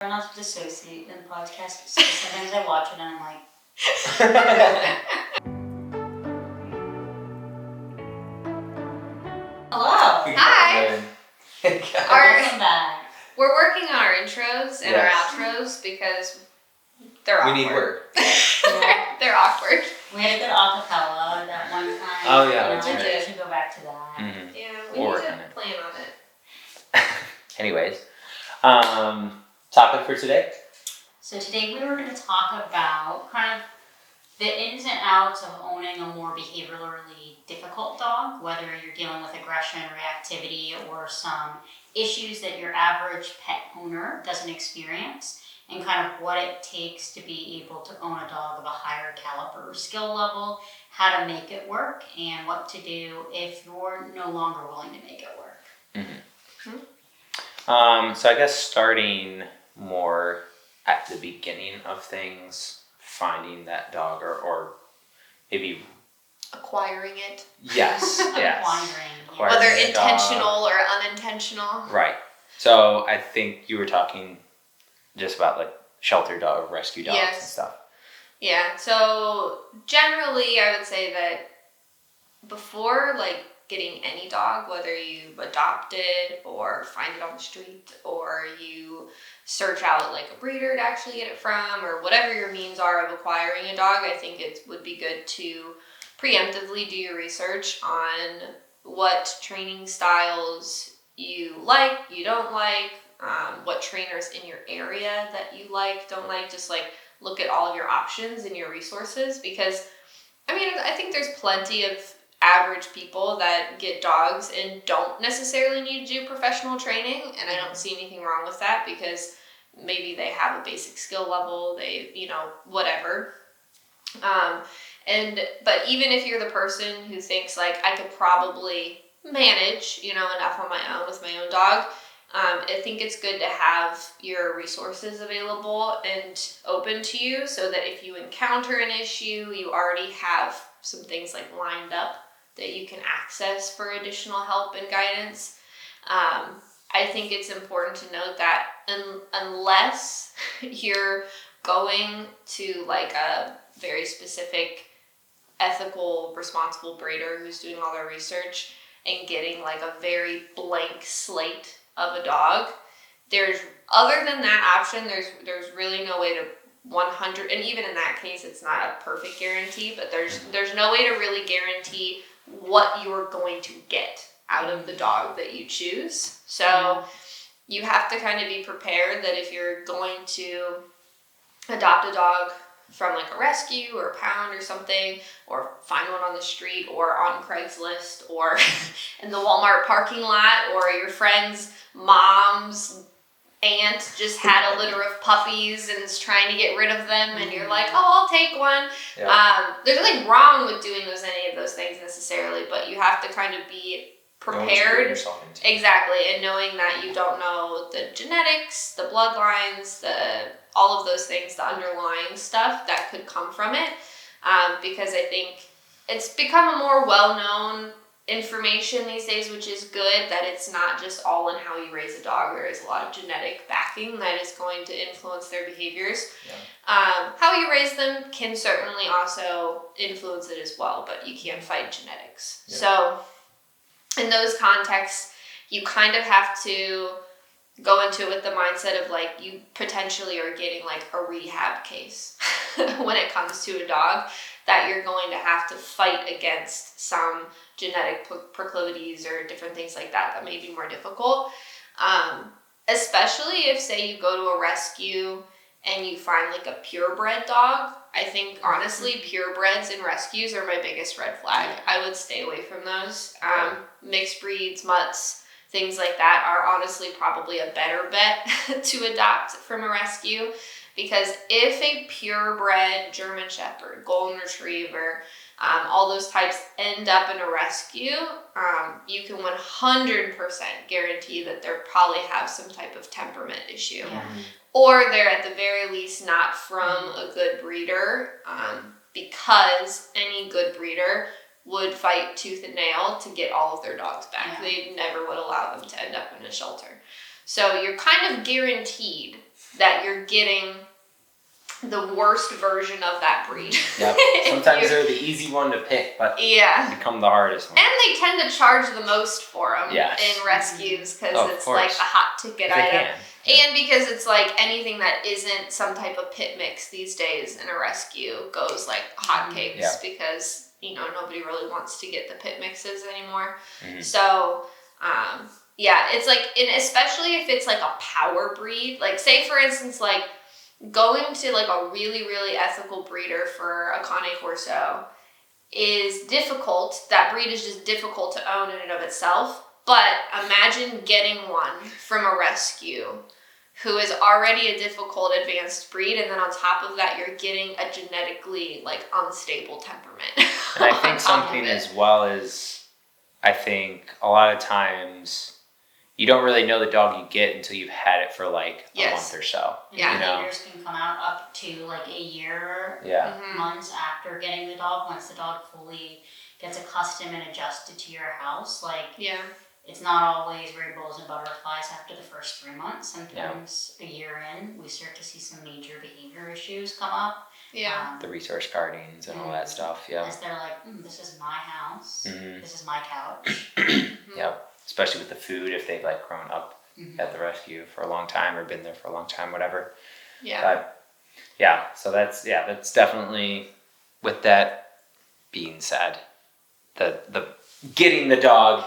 Try not to dissociate in the podcast. So sometimes I watch it and I'm like... Hello. Hi. Welcome back. We're working on our intros and our outros because they're awkward. We need work. They're awkward. We had a good acapella that one time. Oh yeah, that's we right. should go back to that. Mm-hmm. Yeah, we need to plan on it. Anyways, topic for today? So today we were going to talk about kind of the ins and outs of owning a more behaviorally difficult dog, whether you're dealing with aggression, reactivity, or some issues that your average pet owner doesn't experience, and kind of what it takes to be able to own a dog of a higher caliber skill level, how to make it work, and what to do if you're no longer willing to make it work. So I guess starting more at the beginning of things, finding that dog or maybe acquiring it. Yes. Acquiring, whether intentional or unintentional. Right. So I think you were talking just about like shelter dog, rescue dogs and stuff. Yeah. So generally, I would say that before like getting any dog, whether you adopt it or find it on the street or you search out like a breeder to actually get it from, or whatever your means are of acquiring a dog, I think it would be good to preemptively do your research on what training styles you like, you don't like, what trainers in your area that you like, don't like. Just like look at all of your options and your resources, because I mean, I think there's plenty of average people that get dogs and don't necessarily need to do professional training, and I don't see anything wrong with that, because maybe they have a basic skill level, they, whatever. But even if you're the person who thinks like I could probably manage, enough on my own with my own dog, I think it's good to have your resources available and open to you, so that if you encounter an issue, you already have some things like lined up that you can access for additional help and guidance. I think it's important to note that unless you're going to like a very specific ethical, responsible breeder who's doing all their research and getting like a very blank slate of a dog, other than that option, there's really no way to 100, and even in that case, it's not a perfect guarantee, but there's no way to really guarantee what you're going to get out of the dog that you choose. So you have to kind of be prepared that if you're going to adopt a dog from like a rescue or a pound or something, or find one on the street or on Craigslist or in the Walmart parking lot, or your friend's mom's aunt just had a litter of puppies and is trying to get rid of them, and you're like, oh, I'll take one. Yeah. There's nothing wrong with doing any of those things necessarily, but you have to kind of be prepared. Exactly, and knowing that you don't know the genetics, the bloodlines, all of those things, the underlying stuff that could come from it, because I think it's become a more well-known information these days, which is good, that it's not just all in how you raise a dog. There is a lot of genetic backing that is going to influence their behaviors. How you raise them can certainly also influence it as well, but you can't fight genetics. So in those contexts, you kind of have to go into it with the mindset of like you potentially are getting like a rehab case when it comes to a dog, that you're going to have to fight against some genetic proclivities or different things like that may be more difficult. Especially if, say, you go to a rescue and you find like a purebred dog. I think honestly, purebreds and rescues are my biggest red flag. I would stay away from those. Mixed breeds, mutts, things like that are honestly probably a better bet to adopt from a rescue. Because if a purebred German Shepherd, Golden Retriever, all those types end up in a rescue, you can 100% guarantee that they probably have some type of temperament issue. Or they're at the very least not from a good breeder, because any good breeder would fight tooth and nail to get all of their dogs back. They never would allow them to end up in a shelter. So you're kind of guaranteed that you're getting the worst version of that breed. Yep. Sometimes they're the easy one to pick, but become the hardest one. And they tend to charge the most for them in rescues because it's like a hot ticket item. And because it's like anything that isn't some type of pit mix these days in a rescue goes like hotcakes because, you know, nobody really wants to get the pit mixes anymore. So, it's like, and especially if it's like a power breed, like say for instance, like going to like a really, really ethical breeder for a Cane Corso is difficult. That breed is just difficult to own in and of itself. But imagine getting one from a rescue who is already a difficult advanced breed, and then on top of that, you're getting a genetically like unstable temperament. And I think something as well is, I think a lot of times you don't really know the dog you get until you've had it for like a month or so. And behaviors can come out up to like a year, months after getting the dog. Once the dog fully gets accustomed and adjusted to your house, it's not always rainbows and butterflies after the first 3 months. Sometimes a year in, we start to see some major behavior issues come up. The resource guardings and all that stuff. As they're like, this is my house. This is my couch. Especially with the food, if they've like grown up at the rescue for a long time or been there for a long time, whatever. But so that's definitely, with that being said, the getting the dog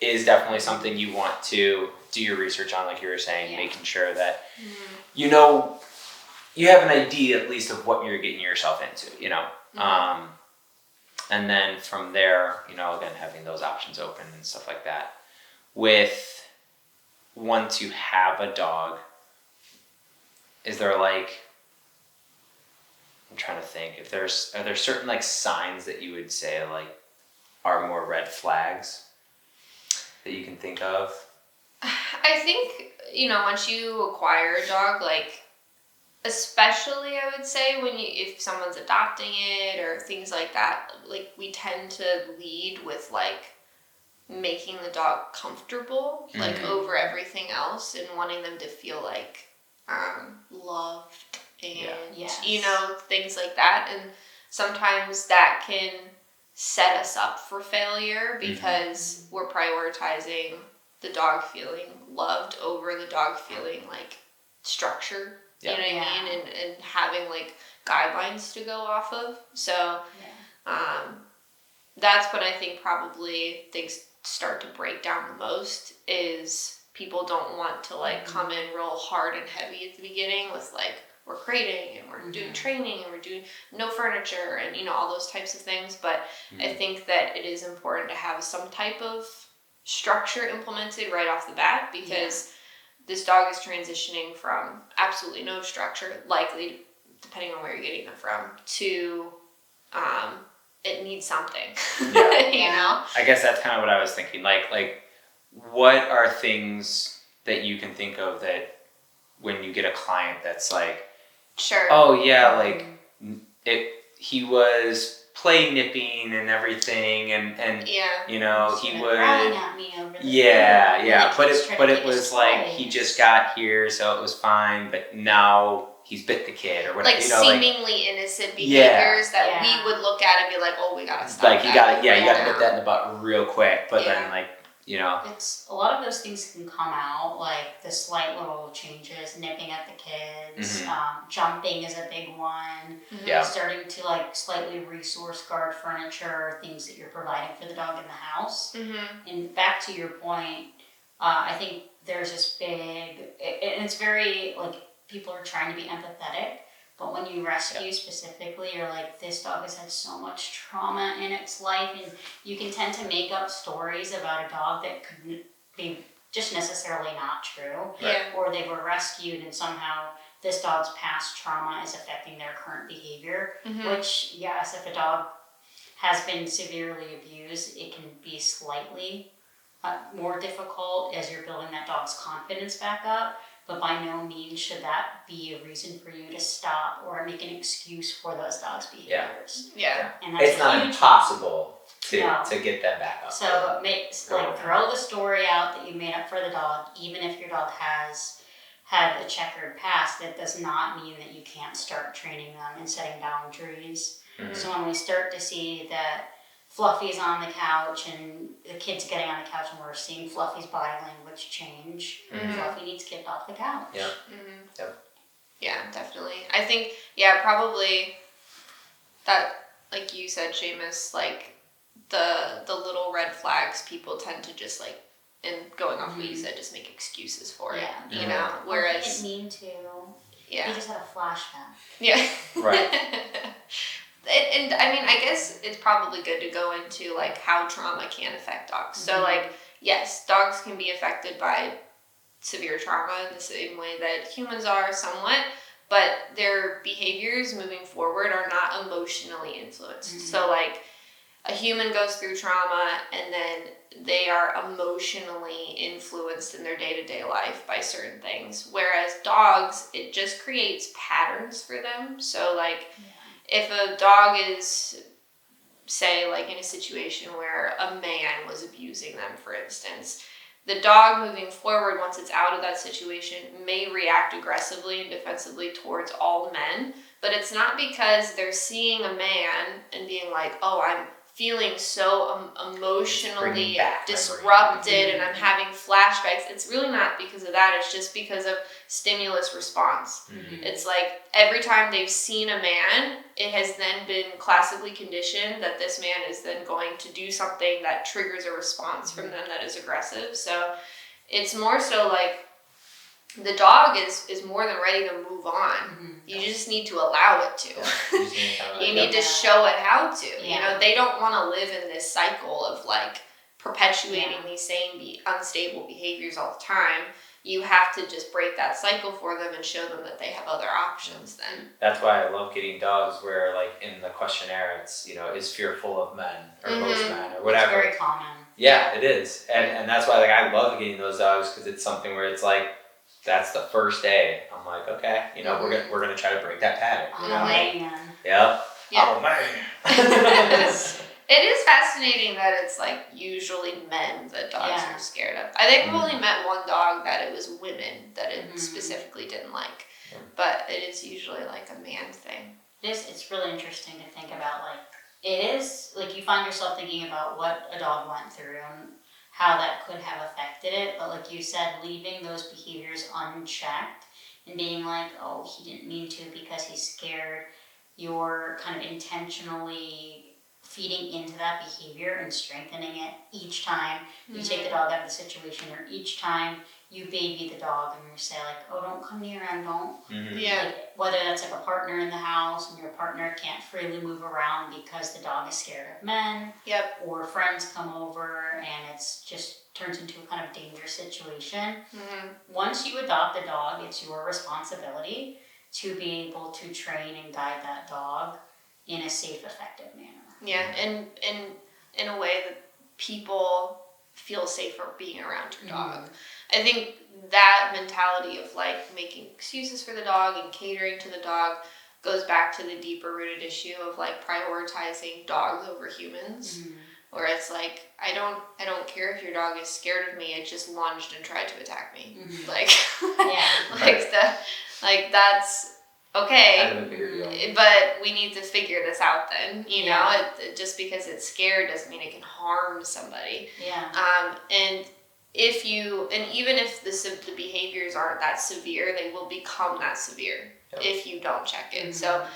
is definitely something you want to do your research on, like you were saying, making sure that you know, you have an idea at least of what you're getting yourself into, you know. And then from there, you know, again, having those options open and stuff like that. With once you have a dog, is there like, I'm trying to think, are there certain like signs that you would say like are more red flags that you can think of? I think, you know, once you acquire a dog, like, especially I would say if someone's adopting it or things like that, like we tend to lead with like making the dog comfortable, like over everything else, and wanting them to feel like loved and you know, things like that. And sometimes that can set us up for failure because we're prioritizing the dog feeling loved over the dog feeling like structured. You know what I mean? And having like guidelines to go off of. So that's when I think probably things start to break down the most, is people don't want to like come in real hard and heavy at the beginning with like, we're crating and we're doing training and we're doing no furniture and, you know, all those types of things. But I think that it is important to have some type of structure implemented right off the bat, because this dog is transitioning from absolutely no structure, likely, depending on where you're getting them from, to it needs something. You know? I guess that's kind of what I was thinking. Like what are things that you can think of that when you get a client that's like, like he was play nipping and everything, and you know, he would at me over the but it was like he just got here, so it was fine, but now he's bit the kid or whatever, like, you know, seemingly innocent behaviors that we would look at and be like, oh, we gotta stop like that. you gotta nip that in the butt real quick, but then like, you know, it's a lot of those things can come out, like the slight little changes, nipping at the kids, jumping is a big one. Starting to like slightly resource guard furniture, things that you're providing for the dog in the house. And back to your point, I think there's this big, and it's very like, people are trying to be empathetic, but when you rescue specifically, you're like, this dog has had so much trauma in its life, and you can tend to make up stories about a dog that could be just necessarily not true. Or they were rescued and somehow this dog's past trauma is affecting their current behavior, which, yes, if a dog has been severely abused, it can be slightly more difficult as you're building that dog's confidence back up. But by no means should that be a reason for you to stop or make an excuse for those dogs' behaviors. And that's it's not impossible to get them back up. So throw the story out that you made up for the dog, even if your dog has have a checkered past, that does not mean that you can't start training them and setting boundaries. So when we start to see that Fluffy's on the couch and the kid's getting on the couch and we're seeing Fluffy's body language change, Fluffy needs kicked off the couch. Yeah. Yeah, definitely. I think, probably that, like you said, Seamus, like the little red flags people tend to just like, and going off what you said, just make excuses for it, you know? Whereas... I didn't mean to. Yeah. He just had a flashback. Yeah. Right. And I mean, I guess it's probably good to go into like how trauma can affect dogs. So like, yes, dogs can be affected by severe trauma in the same way that humans are somewhat, but their behaviors moving forward are not emotionally influenced. So like a human goes through trauma and then they are emotionally influenced in their day-to-day life by certain things. Whereas dogs, it just creates patterns for them. So like if a dog is, say, like in a situation where a man was abusing them, for instance, the dog moving forward, once it's out of that situation, may react aggressively and defensively towards all men, but it's not because they're seeing a man and being like, oh, I'm feeling so emotionally disrupted and I'm having flashbacks. It's really not because of that. It's just because of stimulus response. It's like every time they've seen a man, it has then been classically conditioned that this man is then going to do something that triggers a response from them that is aggressive. So it's more so like the dog is more than ready to move on. You just need to allow it to. You need to show it how to. You know, they don't want to live in this cycle of like perpetuating these same unstable behaviors all the time. You have to just break that cycle for them and show them that they have other options then. That's why I love getting dogs where like in the questionnaire it's, you know, is fearful of men or most men or whatever. It's very common. Yeah, it is. And that's why like I love getting those dogs because it's something where it's like, that's the first day. I'm like, okay, you know, we're gonna try to break that pattern. You know? Man. Yep. Yeah. Oh man. It is fascinating that it's like usually men that dogs are scared of. I think I've only met one dog that it was women that it specifically didn't like, but it is usually like a man thing. It's really interesting to think about, like, it is, like, you find yourself thinking about what a dog went through and how that could have affected it, but like you said, leaving those behaviors unchecked and being like, oh, he didn't mean to because he's scared, you're kind of intentionally feeding into that behavior and strengthening it each time you take the dog out of the situation, or each time you baby the dog and you say like, oh, don't come near him, don't. Like, whether that's like a partner in the house and your partner can't freely move around because the dog is scared of men. Or friends come over and it's just turns into a kind of dangerous situation. Once you adopt the dog, it's your responsibility to be able to train and guide that dog in a safe, effective manner. And in a way that people feel safer being around your dog. I think that mentality of like making excuses for the dog and catering to the dog goes back to the deeper rooted issue of like prioritizing dogs over humans. Where it's like, I don't care if your dog is scared of me, it just lunged and tried to attack me. Like that's okay, kind of a bigger deal. but we need to figure this out then, you know, just because it's scared doesn't mean it can harm somebody. And even if the behaviors aren't that severe, they will become that severe if you don't check it. So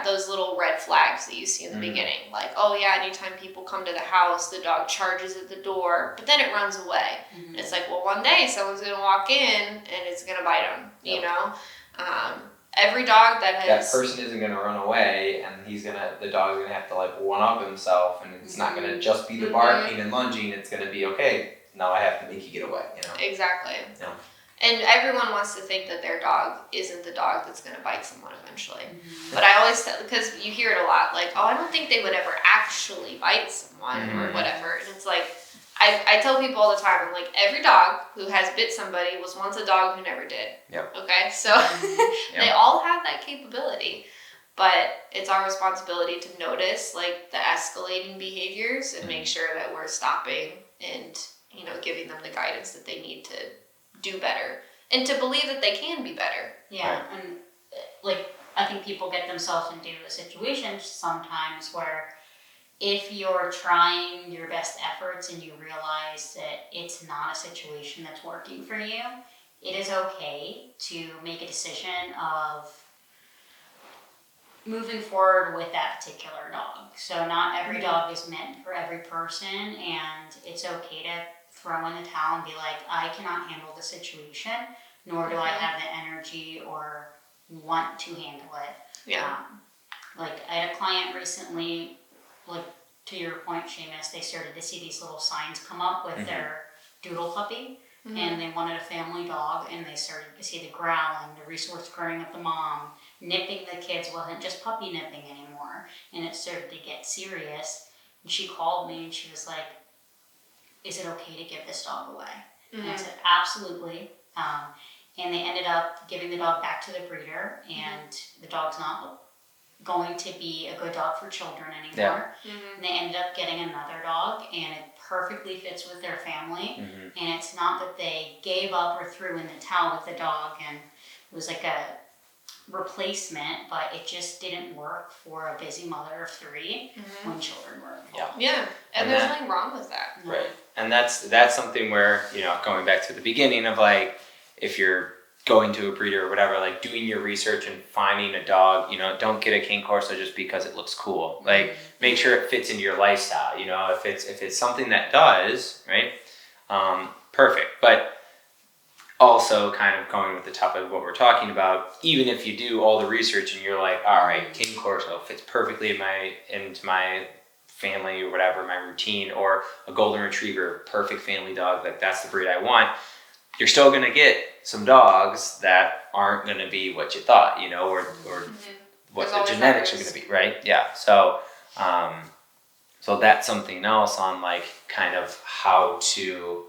those little red flags that you see in the beginning, like, oh yeah, anytime people come to the house, the dog charges at the door, but then it runs away. And it's like, well, one day someone's gonna walk in and it's gonna bite them, you know. Every dog that person isn't gonna run away, and the dog's gonna have to like one up himself, and it's not gonna just be the barking and lunging. It's gonna be okay. Now I have to make you get away. You know. Exactly. And everyone wants to think that their dog isn't the dog that's gonna bite someone eventually. But I always tell, because you hear it a lot, like, oh, I don't think they would ever actually bite someone or whatever, and it's like. I tell people all the time, I'm like, every dog who has bit somebody was once a dog who never did. Okay? So they all have that capability. But it's our responsibility to notice like the escalating behaviors and make sure that we're stopping and, you know, giving them the guidance that they need to do better. and to believe that they can be better. Yeah, right. And like I think people get themselves into a situation sometimes where if you're trying your best efforts and you realize that it's not a situation that's working for you, it is okay to make a decision of moving forward with that particular dog. So not every dog is meant for every person, and it's okay to throw in the towel and be like, I cannot handle the situation, nor do I have the energy or want to handle it. Yeah. Like I had a client recently, like to your point, Seamus, they started to see these little signs come up with their doodle puppy, and they wanted a family dog, and they started to see the growling, the resource guarding of the mom, nipping the kids wasn't just puppy nipping anymore, and it started to get serious. And she called me and she was like, is it okay to give this dog away? And I said, absolutely. And they ended up giving the dog back to the breeder, and the dog's not going to be a good dog for children anymore. And they ended up getting another dog, and it perfectly fits with their family. And it's not that they gave up or threw in the towel with the dog and it was like a replacement, but it just didn't work for a busy mother of 3 when children were involved. Yeah, and there's nothing wrong with that. Right, and that's something where, you know, going back to the beginning of like, if you're going to a breeder or whatever, like doing your research and finding a dog, you know, don't get a King Corso just because it looks cool. Like, make sure it fits into your lifestyle. You know, if it's something that does, right, perfect. But also kind of going with the topic of what we're talking about, even if you do all the research and you're like, all right, King Corso fits perfectly into my family or whatever, my routine, or a golden retriever, perfect family dog, like that's the breed I want, you're still going to get some dogs that aren't going to be what you thought, you know, or what the genetics are going to be, right? Yeah. So, so that's something else on like kind of how to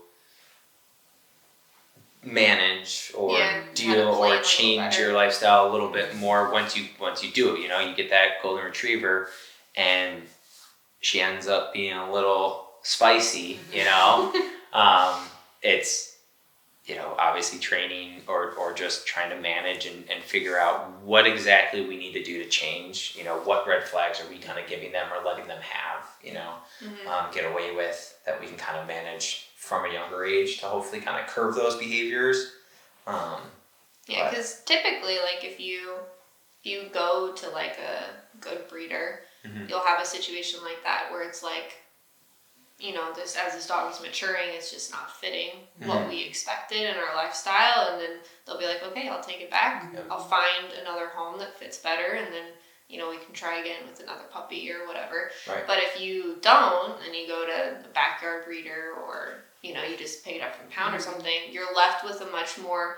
manage or deal or change your lifestyle a little bit more once you do it. You know, you get that golden retriever and she ends up being a little spicy, you know. It's, you know, obviously training or just trying to manage and figure out what exactly we need to do to change, you know, what red flags are we kind of giving them or letting them have, you know, get away with, that we can kind of manage from a younger age to hopefully kind of curb those behaviors. Yeah, because typically, like if you go to like a good breeder, you'll have a situation like that where it's like, you know, as this dog is maturing, it's just not fitting what we expected in our lifestyle, and then they'll be like, okay, I'll take it back. I'll find another home that fits better, and then, you know, we can try again with another puppy or whatever. Right. But if you don't, and you go to a backyard breeder, or, you know, you just pick it up from pound or something, you're left with a much more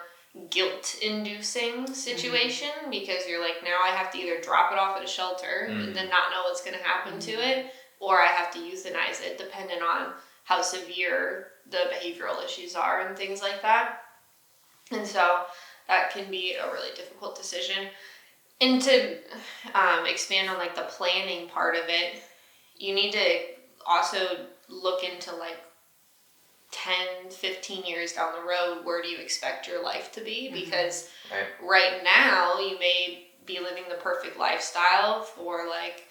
guilt-inducing situation, because you're like, now I have to either drop it off at a shelter and then not know what's going to happen to it, or I have to euthanize it, depending on how severe the behavioral issues are and things like that. And so that can be a really difficult decision. And to expand on like the planning part of it, you need to also look into like 10, 15 years down the road, where do you expect your life to be? Because right now you may be living the perfect lifestyle for like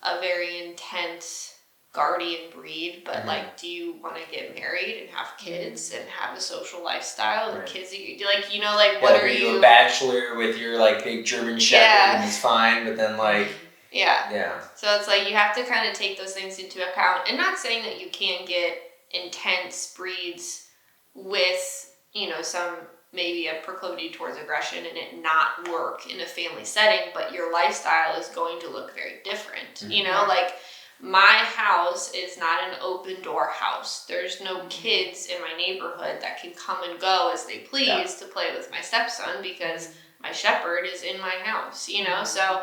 a very intense guardian breed, but like, do you want to get married and have kids and have a social lifestyle and kids? Like, you know, like, what are you? A bachelor with your like big German Shepherd and it's fine, but then like so it's like you have to kind of take those things into account. And not saying that you can't get intense breeds with, you know, some maybe a proclivity towards aggression and it not work in a family setting, but your lifestyle is going to look very different. You know, like my house is not an open door house. There's no kids in my neighborhood that can come and go as they please to play with my stepson, because my shepherd is in my house, you know. So,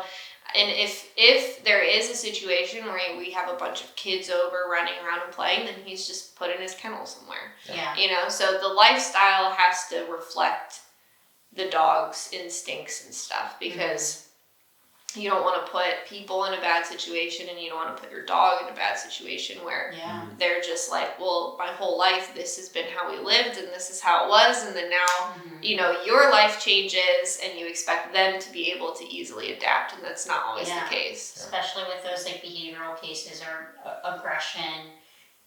and if there is a situation where we have a bunch of kids over running around and playing, then he's just put in his kennel somewhere. You know, so the lifestyle has to reflect the dog's instincts and stuff, because you don't want to put people in a bad situation, and you don't want to put your dog in a bad situation where they're just like, well, my whole life this has been how we lived and this is how it was, and then now you know your life changes and you expect them to be able to easily adapt, and that's not always the case. Especially with those like behavioral cases or aggression.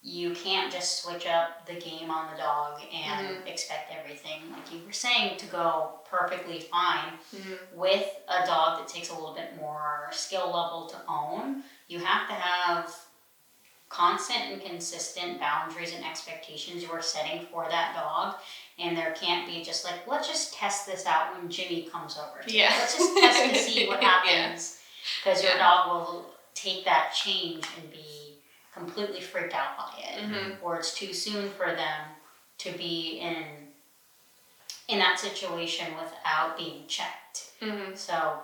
You can't just switch up the game on the dog and expect everything, like you were saying, to go perfectly fine. With a dog that takes a little bit more skill level to own, you have to have constant and consistent boundaries and expectations you are setting for that dog. And there can't be just like, let's just test this out when Jimmy comes over. Let's just test to see what happens. Because your dog will take that change and be completely freaked out by it, or it's too soon for them to be in that situation without being checked. So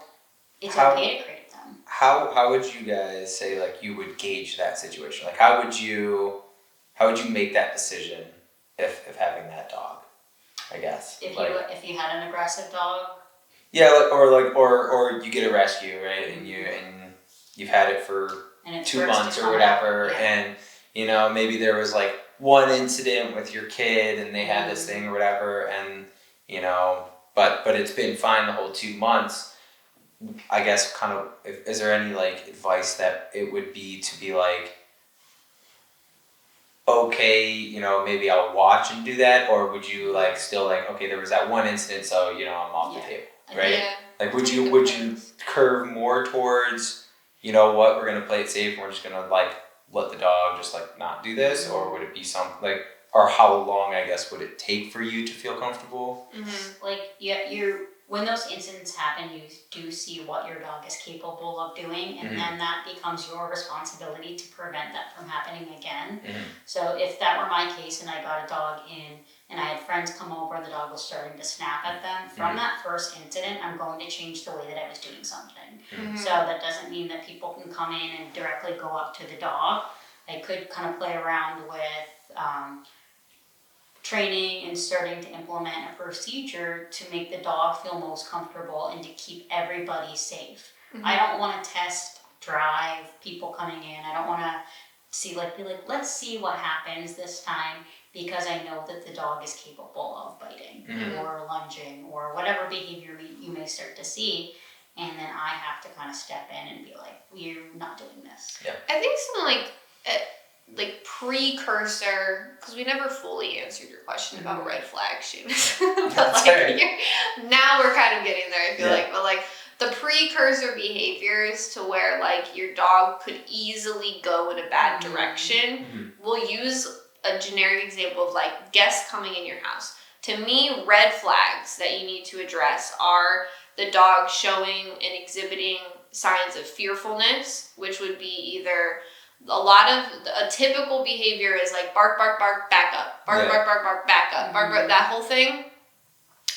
it's okay to create them. How would you guys say like you would gauge that situation? Like how would you make that decision if having that dog? I guess if you had an aggressive dog. Yeah, or you get a rescue, right, and you've had it for 2 months or whatever, and you know maybe there was like one incident with your kid and they had this thing or whatever, and you know but it's been fine the whole 2 months. I guess kind of is there any like advice that it would be to be like, okay, you know, maybe I'll watch and do that, or would you like still like, okay, there was that one incident, so you know I'm off the table, right? Like would you curve more towards, you know what, we're gonna play it safe and we're just gonna like let the dog just like not do this, or would it be something like, or how long I guess would it take for you to feel comfortable? Like when those incidents happen, you do see what your dog is capable of doing, and then that becomes your responsibility to prevent that from happening again. So if that were my case and I got a dog in and I had friends come over and the dog was starting to snap at them, from that first incident, I'm going to change the way that I was doing something. So that doesn't mean that people can come in and directly go up to the dog. I could kind of play around with training and starting to implement a procedure to make the dog feel most comfortable and to keep everybody safe. I don't want to test drive people coming in. I don't want to be like, let's see what happens this time, because I know that the dog is capable of biting or lunging or whatever behavior you may start to see. And then I have to kind of step in and be like, we're not doing this. I think something like precursor, because we never fully answered your question about red flag shoes. But like now we're kind of getting there, I feel like. But like the precursor behaviors to where like your dog could easily go in a bad direction. We'll use a generic example of like guests coming in your house. To me, red flags that you need to address are the dog showing and exhibiting signs of fearfulness, which would be either a typical behavior is like bark, bark, bark, back up. Bark, bark, bark, bark, back up. Bark, bark, that whole thing.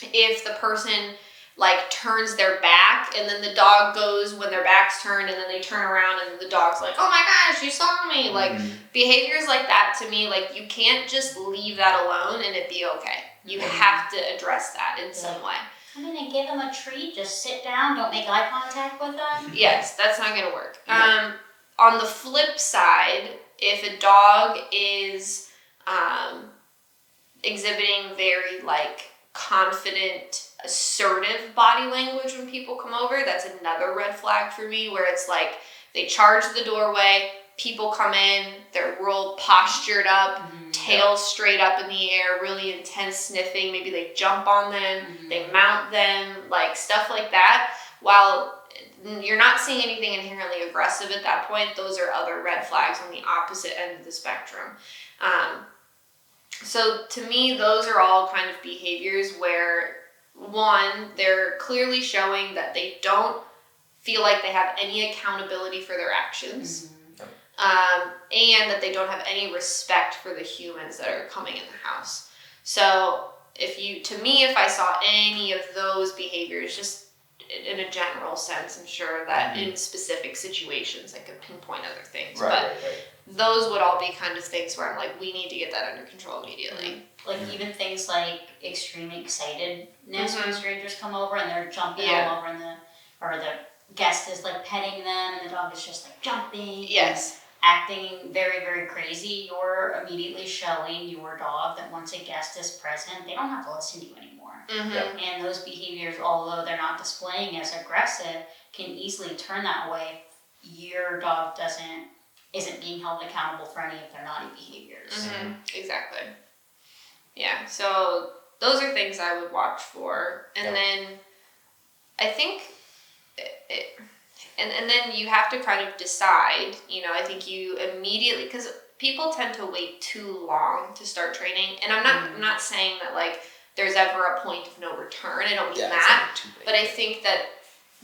If the person like turns their back and then the dog goes when their back's turned and then they turn around and the dog's like, oh my gosh, you saw me. Like behaviors like that, to me, like you can't just leave that alone and it be okay. You have to address that in some way. I'm going to give them a treat, just sit down, don't make eye contact with them. Yes, that's not going to work. On the flip side, if a dog is exhibiting very like confident, assertive body language when people come over, that's another red flag for me, where it's like they charge the doorway, people come in, they're real postured up, tails straight up in the air, really intense sniffing, maybe they jump on them, they mount them, like stuff like that. While you're not seeing anything inherently aggressive at that point, those are other red flags on the opposite end of the spectrum. So to me, those are all kind of behaviors where, one, they're clearly showing that they don't feel like they have any accountability for their actions, and that they don't have any respect for the humans that are coming in the house. So if I saw any of those behaviors, just in a general sense, I'm sure that in specific situations I could pinpoint other things. But those would all be kind of things where I'm like, we need to get that under control immediately. Like even things like extreme excitedness when strangers come over and they're jumping all over the guest is like petting them and the dog is just like jumping. Yes. Acting very, very crazy, you're immediately showing your dog that once a guest is present, they don't have to listen to you anymore. Mm-hmm. And those behaviors, although they're not displaying as aggressive, can easily turn that way. Your dog isn't being held accountable for any of their naughty behaviors. Mm-hmm. Exactly. Yeah, so those are things I would watch for. And then I think and then you have to kind of decide, I think you immediately, because people tend to wait too long to start training. And I'm not saying that like there's ever a point of no return. I don't mean that. But I think that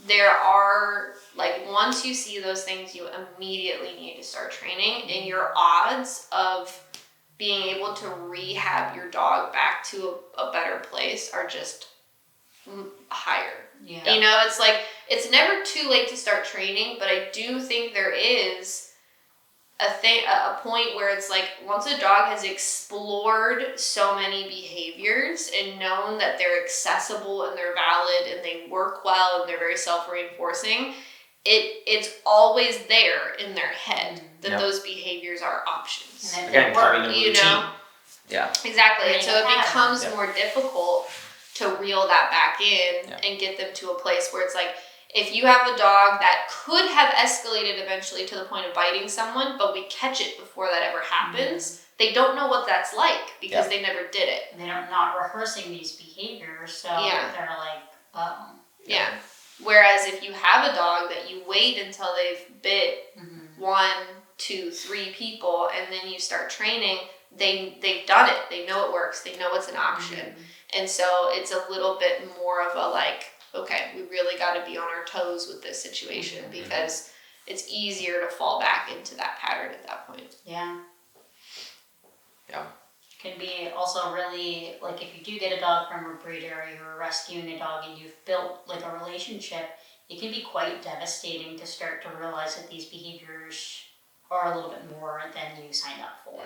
there are, like, once you see those things, you immediately need to start training, and your odds of being able to rehab your dog back to a better place are just higher. Yeah. It's like, it's never too late to start training, but I do think there is a point where it's like, once a dog has explored so many behaviors and known that they're accessible and they're valid and they work well and they're very self-reinforcing, it's always there in their head that those behaviors are options. And again, having a routine. Yeah. Exactly. And so it becomes more difficult to reel that back in and get them to a place where it's like, if you have a dog that could have escalated eventually to the point of biting someone, but we catch it before that ever happens, they don't know what that's like because they never did it. And they're not rehearsing these behaviors, so they're like, oh. Yeah. Whereas if you have a dog that you wait until they've bit 1, 2, 3 people, and then you start training, they've done it. They know it works. They know it's an option. And so it's a little bit more of a like, okay, we really got to be on our toes with this situation because it's easier to fall back into that pattern at that point. Yeah. Yeah. Can be also really, like, if you do get a dog from a breeder or you're rescuing a dog and you've built like a relationship, it can be quite devastating to start to realize that these behaviors are a little bit more than you signed up for.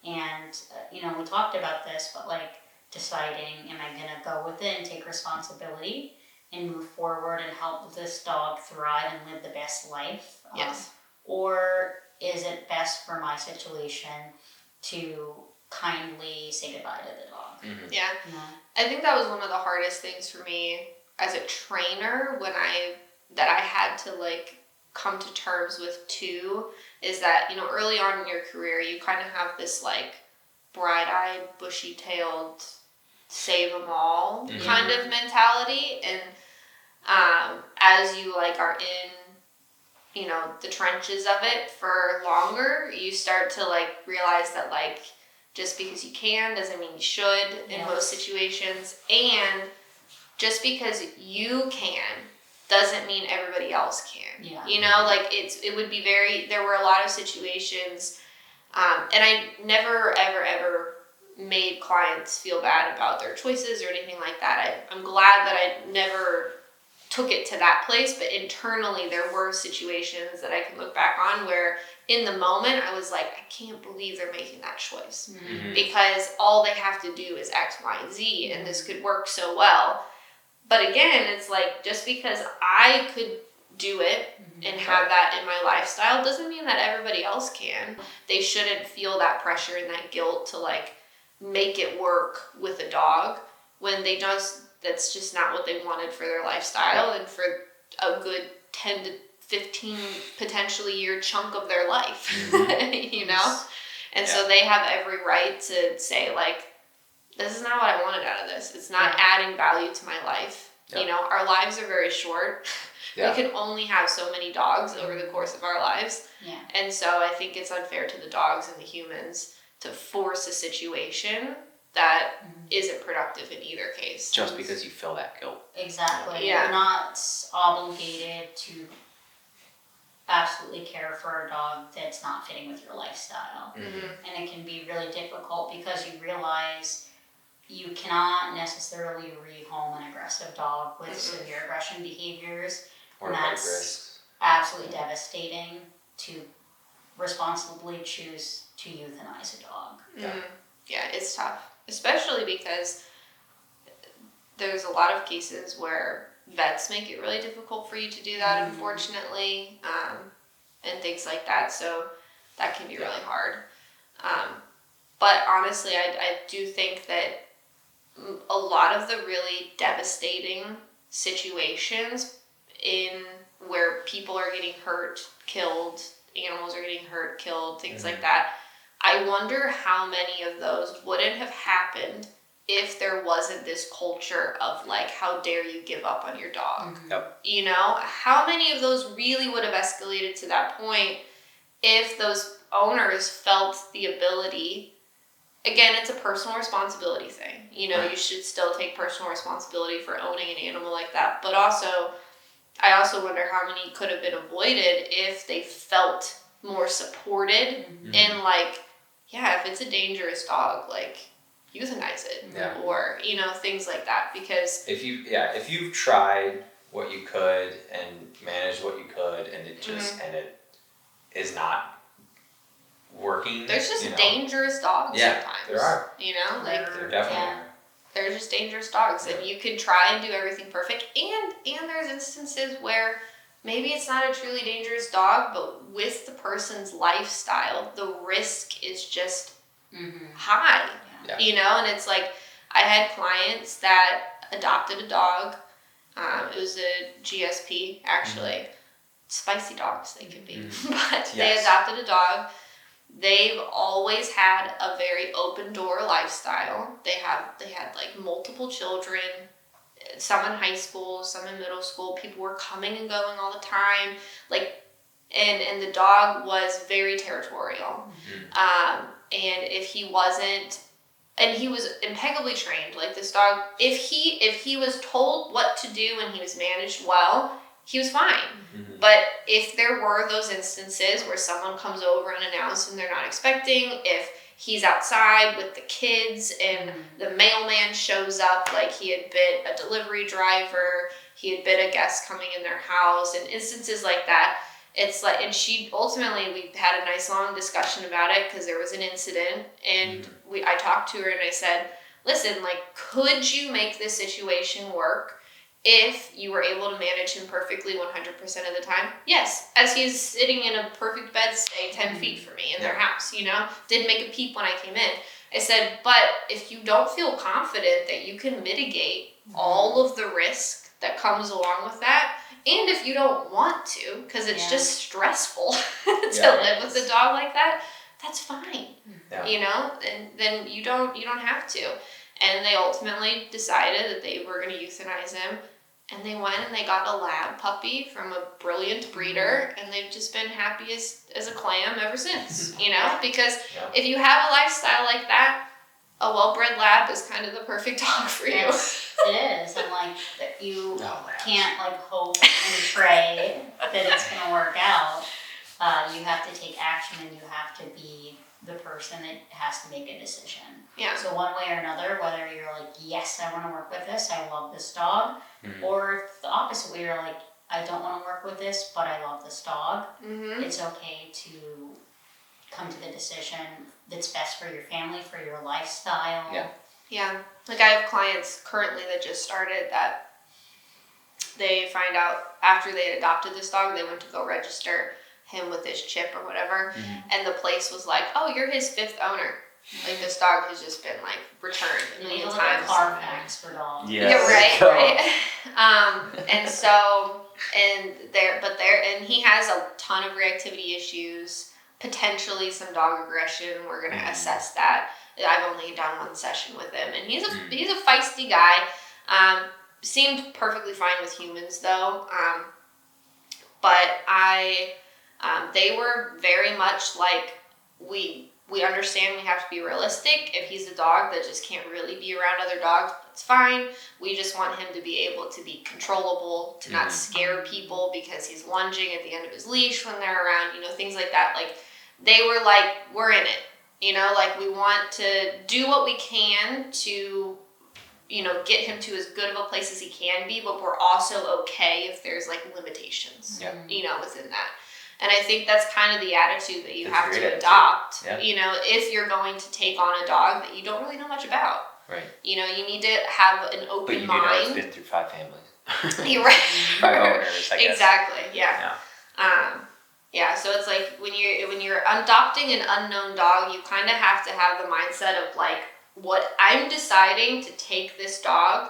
And, we talked about this, but like deciding, am I going to go with it and take responsibility and move forward and help this dog thrive and live the best life? Yes. Or is it best for my situation to kindly say goodbye to the dog? Yeah. I think that was one of the hardest things for me as a trainer that I had to like come to terms with too, is that, early on in your career, you kind of have this like bright-eyed, bushy-tailed, save them all kind of mentality. And as you like are in the trenches of it for longer, you start to like realize that like just because you can doesn't mean you should in most situations, and just because you can doesn't mean everybody else can. Like it would be there were a lot of situations, and I never ever made clients feel bad about their choices or anything like that. I'm glad that I never took it to that place, but internally there were situations that I can look back on where in the moment I was like, I can't believe they're making that choice because all they have to do is X, Y, and Z, and this could work so well. But again, it's like, just because I could do it and have that in my lifestyle doesn't mean that everybody else can. They shouldn't feel that pressure and that guilt to like make it work with a dog when that's just not what they wanted for their lifestyle and for a good 10 to 15 potentially year chunk of their life, And so they have every right to say like, this is not what I wanted out of this. It's not adding value to my life. Our lives are very short. We can only have so many dogs over the course of our lives. And so I think it's unfair to the dogs and the humans to force a situation that isn't productive in either case. Just because you feel that guilt. Exactly. You're not obligated to absolutely care for a dog that's not fitting with your lifestyle. And it can be really difficult because you realize you cannot necessarily rehome an aggressive dog with severe aggression behaviors. Or high risks. Absolutely devastating to responsibly choose to euthanize a dog. Yeah, it's tough. Especially because there's a lot of cases where vets make it really difficult for you to do that, unfortunately, and things like that. So that can be really hard. But honestly, I do think that a lot of the really devastating situations in where people are getting hurt, killed, animals are getting hurt, killed, things like that, I wonder how many of those wouldn't have happened if there wasn't this culture of like, how dare you give up on your dog? Yep. You know, how many of those really would have escalated to that point if those owners felt the ability. Again, it's a personal responsibility thing. You know, you should still take personal responsibility for owning an animal like that. But also, I also wonder how many could have been avoided if they felt more supported and like, yeah, if it's a dangerous dog, like, euthanize it. Yeah. Or, you know, things like that. Because if you've tried what you could and managed what you could and it just and it is not working. There's just dangerous dogs sometimes. There are. You know, like there definitely are. They're just dangerous dogs, and you could try and do everything perfect. And there's instances where maybe it's not a truly dangerous dog, but with the person's lifestyle, the risk is just high. Yeah. You know, and it's like I had clients that adopted a dog. It was a GSP, actually. Spicy dogs they could be, but they adopted a dog. They've always had a very open door lifestyle. They had like multiple children, some in high school, some in middle school. People were coming and going all the time. Like, and the dog was very territorial. And if he wasn't, and he was impeccably trained. Like this dog, if he was told what to do and he was managed well, he was fine. But if there were those instances where someone comes over unannounced and they're not expecting, if he's outside with the kids and the mailman shows up like he had been a delivery driver, he had been a guest coming in their house, and instances like that, it's like, and we had a nice long discussion about it because there was an incident, and I talked to her and I said, listen, like, could you make this situation work if you were able to manage him perfectly 100% of the time? Yes, as he's sitting in a perfect bed stay 10 feet from me in their house, you know, didn't make a peep when I came in. I said, but if you don't feel confident that you can mitigate all of the risk that comes along with that, and if you don't want to, because it's just stressful to live with a dog like that, that's fine. You know, and then you don't have to. And they ultimately decided that they were going to euthanize him. And they went and they got a lab puppy from a brilliant breeder. And they've just been happy as a clam ever since, you know? Because if you have a lifestyle like that, a well-bred lab is kind of the perfect dog for you. Yes, it is. And like, that you can't like hope and pray that it's going to work out. You have to take action and you have to be the person that has to make a decision. Yeah. So one way or another, whether you're like, yes, I want to work with this, I love this dog, or the opposite way, you're like, I don't want to work with this, but I love this dog. It's okay to come to the decision that's best for your family, for your lifestyle. Yeah. Like I have clients currently that just started that they find out after they adopted this dog, they went to go register him with his chip or whatever, and the place was like, oh, you're his 5th owner. Like this dog has just been like returned a million times. Carfax for dogs. Yeah, right. And so, and he has a ton of reactivity issues, potentially some dog aggression. We're gonna assess that. I've only done one session with him, and he's a feisty guy. Seemed perfectly fine with humans though. But they were very much like, we understand we have to be realistic. If he's a dog that just can't really be around other dogs, that's fine. We just want him to be able to be controllable, to not scare people because he's lunging at the end of his leash when they're around, you know, things like that. Like, they were like, we're in it, you know, like we want to do what we can to, you know, get him to as good of a place as he can be, but we're also okay if there's like limitations, you know, within that. And I think that's kind of the attitude that you have to adopt, you know, if you're going to take on a dog that you don't really know much about. Right. You know, you need to have an open mind. But you need to have been through 5 families. You're right. By owners, I guess. Exactly. Yeah. Yeah. So it's like when you're adopting an unknown dog, you kind of have to have the mindset of like, what I'm deciding to take this dog,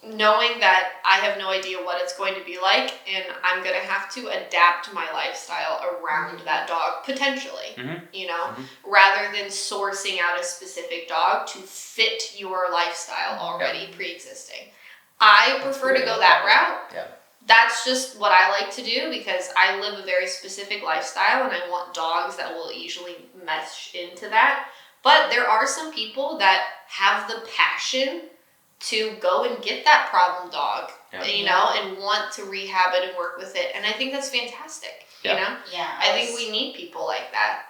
knowing that I have no idea what it's going to be like, and I'm going to have to adapt my lifestyle around that dog, potentially, you know, rather than sourcing out a specific dog to fit your lifestyle already pre-existing. I prefer to go that route. Yeah. That's just what I like to do because I live a very specific lifestyle and I want dogs that will easily mesh into that. But there are some people that have the passion to go and get that problem dog, you know, and want to rehab it and work with it. And I think that's fantastic, you know? Yeah. I think we need people like that.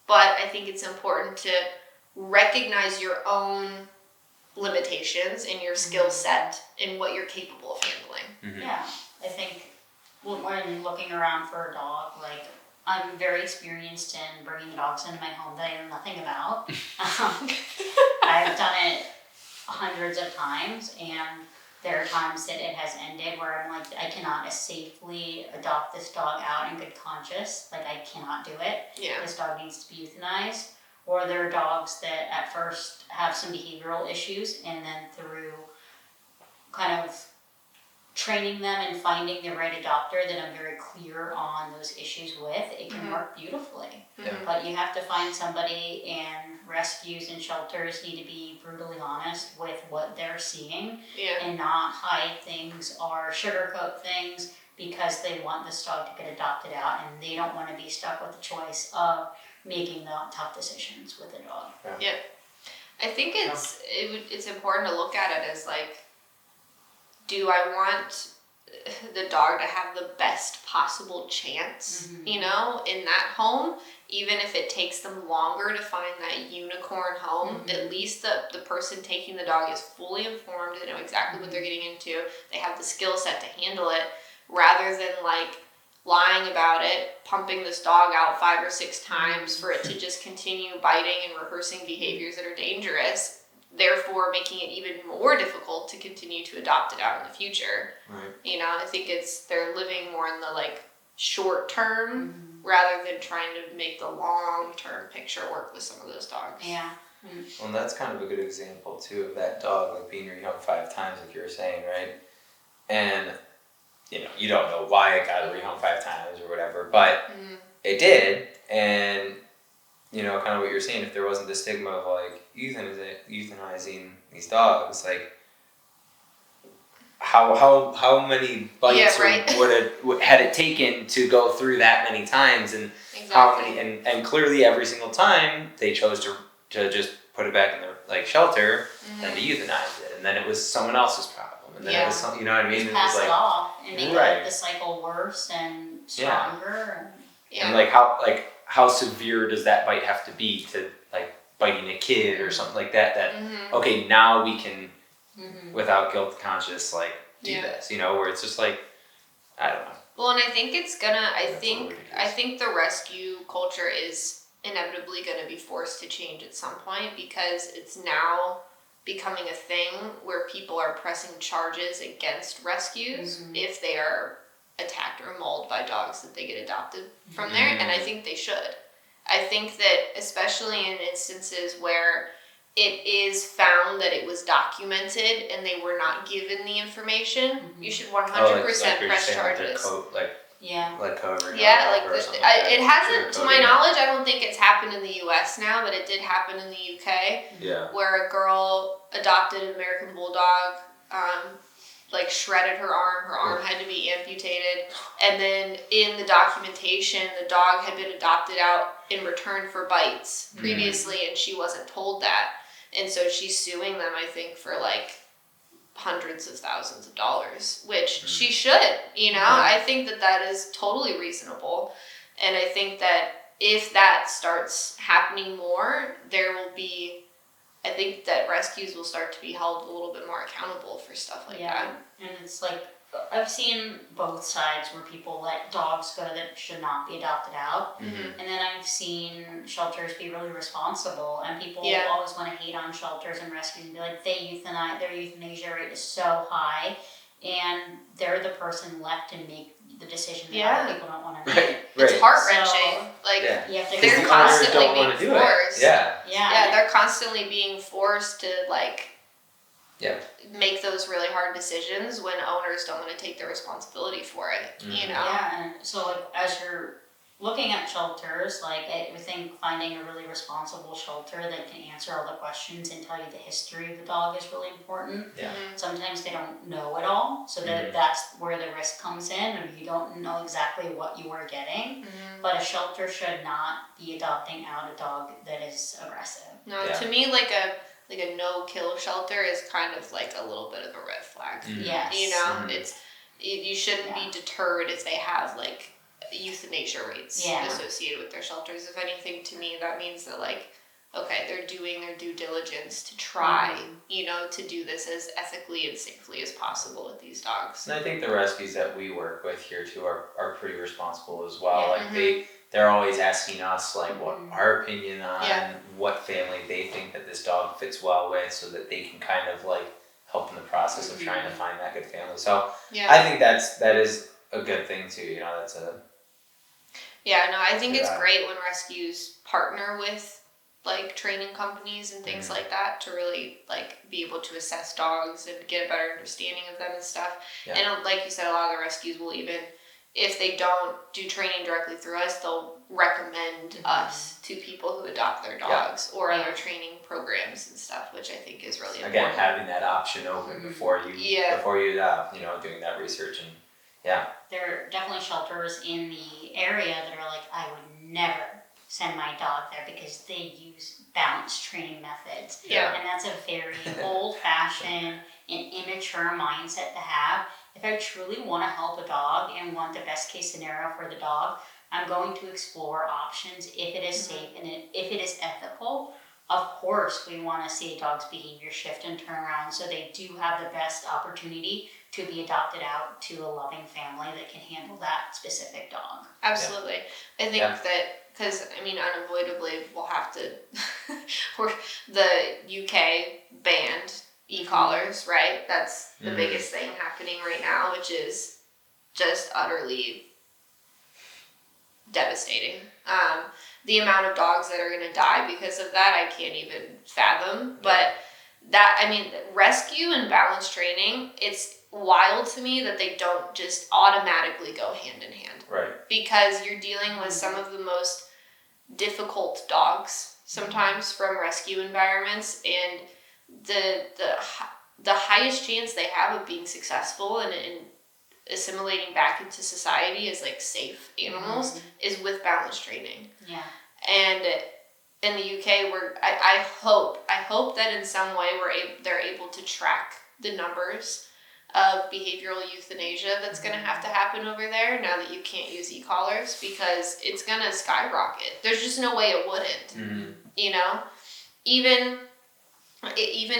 But I think it's important to recognize your own limitations and your skill set and what you're capable of handling. Yeah. I think when looking around for a dog, like, I'm very experienced in bringing dogs into my home that I know nothing about. I've done it hundreds of times, and there are times that it has ended where I'm like, I cannot safely adopt this dog out in good conscience. Like, I cannot do it. Yeah. This dog needs to be euthanized. Or there are dogs that at first have some behavioral issues, and then through kind of training them and finding the right adopter that I'm very clear on those issues with, it can work beautifully. But you have to find somebody, and rescues and shelters need to be brutally honest with what they're seeing and not hide things or sugarcoat things because they want this dog to get adopted out and they don't want to be stuck with the choice of making the tough decisions with a dog. Yeah. I think it's important to look at it as like, do I want the dog to have the best possible chance, you know, in that home, even if it takes them longer to find that unicorn home, at least the person taking the dog is fully informed, they know exactly what they're getting into, they have the skill set to handle it, rather than like lying about it, pumping this dog out 5 or 6 times for it to just continue biting and rehearsing behaviors that are dangerous, therefore making it even more difficult to continue to adopt it out in the future. Right. You know, I think they're living more in the like short term rather than trying to make the long term picture work with some of those dogs. Yeah. Well, and that's kind of a good example too of that dog like being rehung 5 times, like you were saying, right? And you know, you don't know why it got rehung 5 times or whatever, but it did, and you know, kind of what you're saying, if there wasn't the stigma of like euthanizing these dogs, like how many bites had it taken to go through that many times, and how many, and clearly every single time they chose to just put it back in their like shelter and to euthanize it, and then it was someone else's problem, and then it was some, you know what I mean? Just pass it off and make the cycle worse and stronger. And like how severe does that bite have to be to like biting a kid or something like that okay, now we can without guilt conscious like do this, you know, where it's just like, I don't know. Well, and I think I think the rescue culture is inevitably going to be forced to change at some point, because it's now becoming a thing where people are pressing charges against rescues if they are attacked or mauled by dogs that they get adopted from there, and I think they should. I think that especially in instances where it is found that it was documented and they were not given the information, you should 100% press charges. It hasn't, to my knowledge, I don't think it's happened in the US now, but it did happen in the UK, where a girl adopted an American Bulldog, like shredded her arm had to be amputated, and then in the documentation the dog had been adopted out in return for bites previously, and she wasn't told that, and so she's suing them, I think, for like hundreds of thousands of dollars, which she should, you know. I think that is totally reasonable, and I think that if that starts happening more, I think that rescues will start to be held a little bit more accountable for stuff like that. And it's like, I've seen both sides where people let dogs go that should not be adopted out. And then I've seen shelters be really responsible, and people always want to hate on shelters and rescues and be like, their euthanasia rate is so high. and they're the person left to make the decision that other people don't want to make. Right. It's heart-wrenching. You have to they're constantly don't being forced. Yeah, they're constantly being forced to Yeah. make those really hard decisions when owners don't want to take the responsibility for it, you know? Yeah, and so as you're looking at shelters, I think finding a really responsible shelter that can answer all the questions and tell you the history of the dog is really important. Yeah. Sometimes they don't know it all, so that's where the risk comes in, and you don't know exactly what you are getting. But a shelter should not be adopting out a dog that is aggressive. No, to me, a no-kill shelter is kind of a little bit of a red flag. Yes. You know, it's you shouldn't be deterred if they have euthanasia rates associated with their shelters. If anything, to me, that means that okay, they're doing their due diligence to try, to do this as ethically and safely as possible with these dogs. And I think the rescues that we work with here too are pretty responsible as well. They're always asking us what our opinion on what family they think that this dog fits well with, so that they can kind of help in the process of trying to find that good family. So I think that is a good thing too. That's a I think it's great when rescues partner with training companies and things like that to really be able to assess dogs and get a better understanding of them and stuff. And like you said, a lot of the rescues will even, if they don't do training directly through us, they'll recommend us to people who adopt their dogs or other training programs and stuff, which I think is really important. Again, having that option open before you adopt, doing that research and There are definitely shelters in the area that are I would never send my dog there because they use balanced training methods. And that's a very old-fashioned and immature mindset to have. If I truly want to help a dog and want the best case scenario for the dog, I'm going to explore options if it is safe and if it is ethical. Of course, we want to see a dog's behavior shift and turn around so they do have the best opportunity to be adopted out to a loving family that can handle that specific dog. Absolutely. I think that, because unavoidably we'll have to, the UK banned e-collars, right? That's the biggest thing happening right now, which is just utterly devastating. The amount of dogs that are going to die because of that, I can't even fathom. But rescue and balance training, it's wild to me that they don't just automatically go hand in hand. Right. Because you're dealing with some of the most difficult dogs sometimes from rescue environments, and the highest chance they have of being successful and assimilating back into society as safe animals is with balance training. Yeah. And in the UK, I hope that in some way they're able to track the numbers of behavioral euthanasia that's going to have to happen over there now that you can't use e-collars, because it's going to skyrocket. There's just no way it wouldn't. Even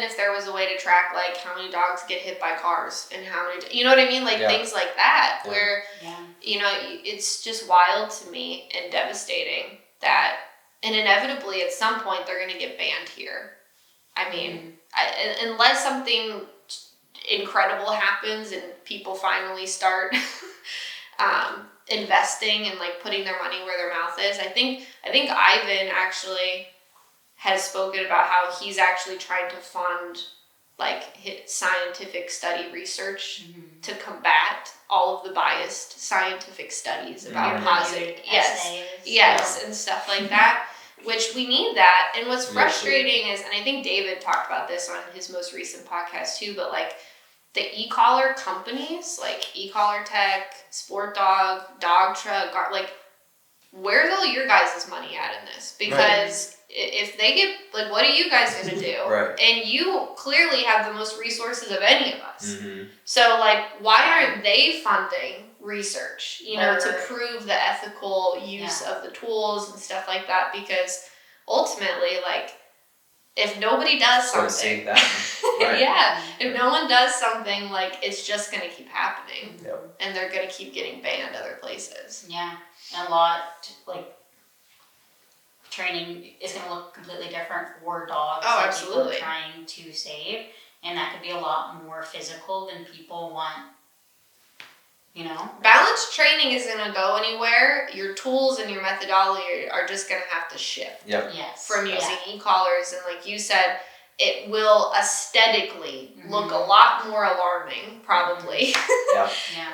if there was a way to track how many dogs get hit by cars and how many, things like that, where it's just wild to me and devastating that, and inevitably at some point they're going to get banned here. Unless something incredible happens and people finally start investing and putting their money where their mouth is. I think Ivan actually has spoken about how he's actually trying to fund scientific study research to combat all of the biased scientific studies about positive and stuff like that, which we need that. And what's frustrating is, and I think David talked about this on his most recent podcast too, but the e-collar companies e-collar tech, Sport Dog, Dog Truck, where's all your guys' money at in this? Because if they get, what are you guys going to do? Right. And you clearly have the most resources of any of us. So, why aren't they funding research, to prove the ethical use of the tools and stuff like that? Because ultimately, if nobody does something, if no one does something, it's just going to keep happening. And they're going to keep getting banned other places. Yeah. And a lot, training is going to look completely different for dogs that people are absolutely. Trying to save. and that could be a lot more physical than people want, you know? Balance training isn't going to go anywhere. Your tools and your methodology are just going to have to shift. Yep. Yes. From using e-collars, and like you said, it will aesthetically look a lot more alarming, probably,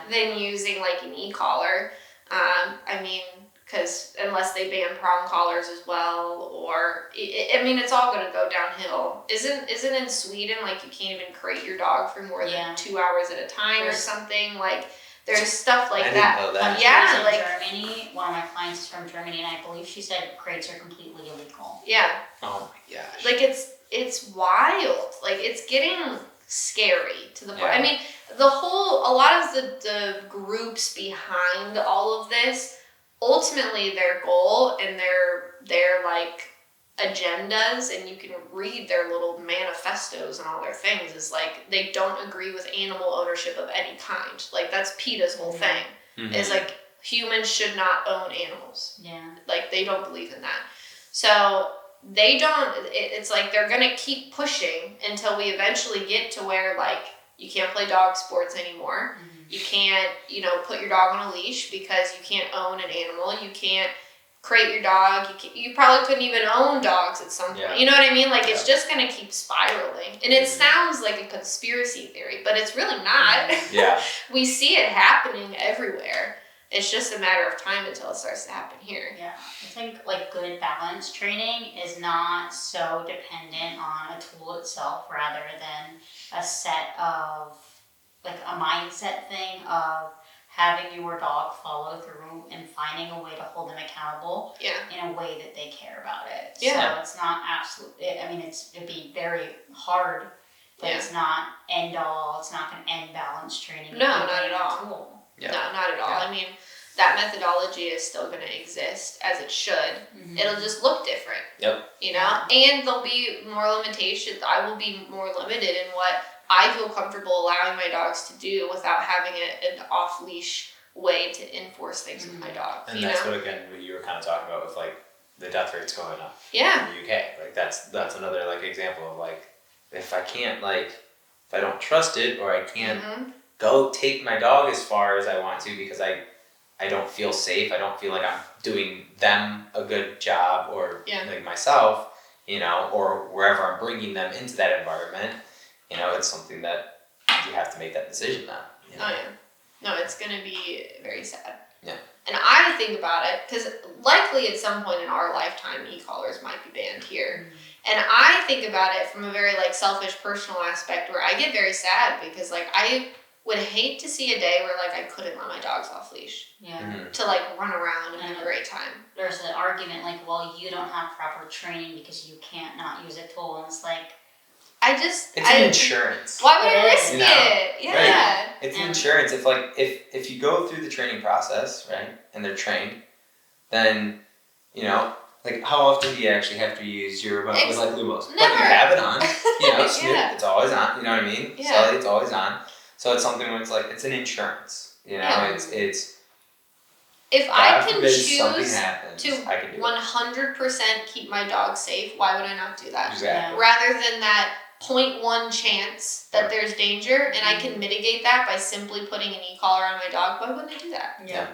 than using like an e-collar. I mean, because unless they ban prong collars as well, or I mean, it's all going to go downhill. Isn't in Sweden like you can't even crate your dog for more than 2 hours at a time or something? Like there's stuff like that. I didn't know that. Yeah, like Germany. One of my clients is from Germany, and I believe she said crates are completely illegal. Yeah. Oh my gosh. Like it's wild. Like it's getting scary to the point. I mean, a lot of the groups behind all of this, ultimately their goal and their like agendas, and you can read their little manifestos and all their things, is like they don't agree with animal ownership of any kind. Like that's PETA's whole thing. Is like humans should not own animals. Yeah. Like they don't believe in that. So they don't, it's like they're going to keep pushing until we eventually get to where like you can't play dog sports anymore. You can't, put your dog on a leash because you can't own an animal. You can't crate your dog. You probably couldn't even own dogs at some point. You know what I mean? Like it's just going to keep spiraling. And it sounds like a conspiracy theory, but it's really not. Yeah. We see it happening everywhere. It's just a matter of time until it starts to happen here. Yeah, I think like good balance training is not so dependent on a tool itself, rather than a set of, like a mindset thing of having your dog follow through and finding a way to hold them accountable in a way that they care about it. Yeah. So it's not absolutely, I mean, it'd be very hard, but it's not end all, it's not going to end balance training. No, not at all. Tool. Yeah. No, not at all. I mean, that methodology is still going to exist as it should. It'll just look different. Yep. And there'll be more limitations. I will be more limited in what I feel comfortable allowing my dogs to do without having an off-leash way to enforce things with my dog. And that's what you were kind of talking about with like the death rates going up in the UK. Like that's another like example of like, if I don't trust it, or I can't go take my dog as far as I want to because I don't feel safe. I don't feel like I'm doing them a good job, or like myself, or wherever I'm bringing them into that environment, it's something that you have to make that decision then. Oh yeah. No, it's going to be very sad. Yeah. And I think about it, because likely at some point in our lifetime, e-collars might be banned here. And I think about it from a very like selfish, personal aspect, where I get very sad because like I would hate to see a day where like I couldn't let my dogs off leash to like run around and have a great time. There's an argument like, well, you don't have proper training because you can't not use a tool, and it's like, it's an insurance. Why would I risk it? Yeah. Right. It's an insurance. If you go through the training process, right, and they're trained, then like how often do you actually have to use your remote with like Lumos? Never. But you have it on. Snoop, it's always on. You know what I mean? Yeah. Sully, it's always on. So it's something where it's like it's an insurance. It's. If I can something choose happens, to I can do 100% keep my dog safe, why would I not do that? Exactly. Rather than that 0.1 chance that there's danger, and I can mitigate that by simply putting an e-collar on my dog, why wouldn't I do that? Yeah.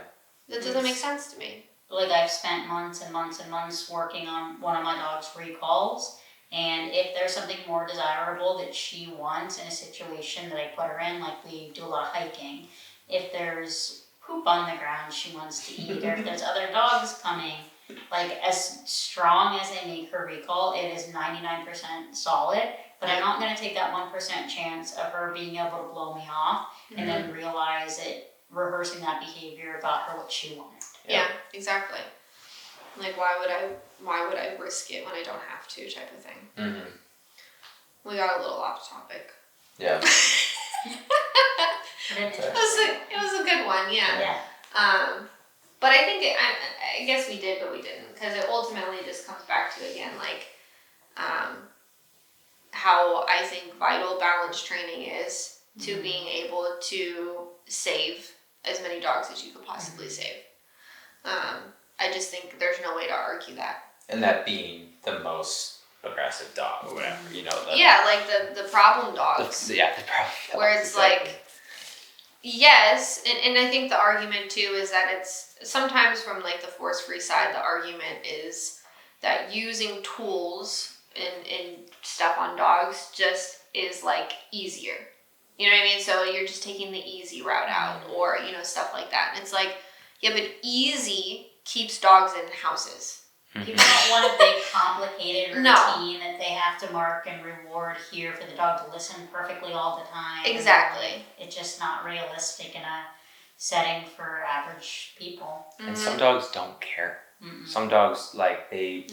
That doesn't make sense to me. Like I've spent months and months and months working on one of my dog's recalls, and if there's something more desirable that she wants in a situation that I put her in, like we do a lot of hiking, if there's poop on the ground she wants to eat, or if there's other dogs coming, like as strong as I make her recall, it is 99% solid, but I'm not going to take that 1% chance of her being able to blow me off and then realize it, rehearsing that behavior about her what she wanted. Yeah, exactly. Like why would I risk it when I don't have to, type of thing. We got a little off topic. Yeah. It was a good one, yeah. But I think I guess we did, but we didn't, because it ultimately just comes back to again like how I think vital balance training is to being able to save as many dogs as you could possibly save. I just think there's no way to argue that. And that being the most aggressive dog or whatever, you know. Like the problem dogs. The problem dogs. Where it's like, yes, and I think the argument too is that it's sometimes from like the force-free side, the argument is that using tools and stuff on dogs just is like easier. You know what I mean? So you're just taking the easy route out, or, you know, stuff like that. And it's like, yeah, but easy keeps dogs in houses. People don't want a big complicated routine that they have to mark and reward here for the dog to listen perfectly all the time. Exactly. It's just not realistic in a setting for average people. And some dogs don't care. Some dogs, like, they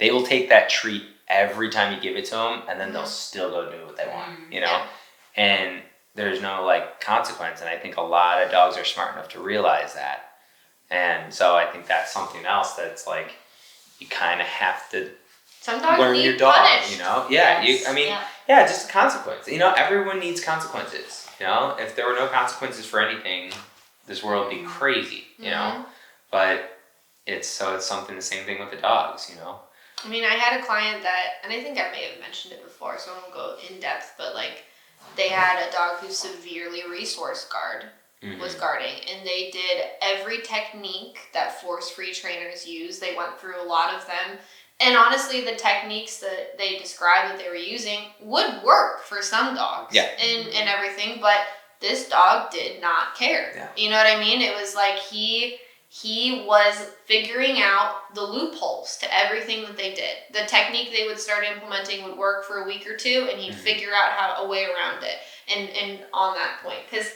will take that treat every time you give it to them, and then they'll still go do what they want, you know? Yeah. And there's no, like, consequence, and I think a lot of dogs are smart enough to realize that. And so I think that's something else that's, like, you kind of have to learn your dog, punished. You know? Yeah, yes. Just a consequence. You know, everyone needs consequences, you know? If there were no consequences for anything, this world would be crazy, you know? But it's something, the same thing with the dogs, you know? I mean, I had a client that, and I think I may have mentioned it before, so I won't go in depth, but like, they had a dog who severely resource was guarding, and they did every technique that force-free trainers use. They went through a lot of them, and honestly, the techniques that they described that they were using would work for some dogs, and everything, but this dog did not care. Yeah. You know what I mean? It was like he was figuring out the loopholes to everything that they did. The technique they would start implementing would work for a week or two, and he'd figure out a way around it. And on that point, because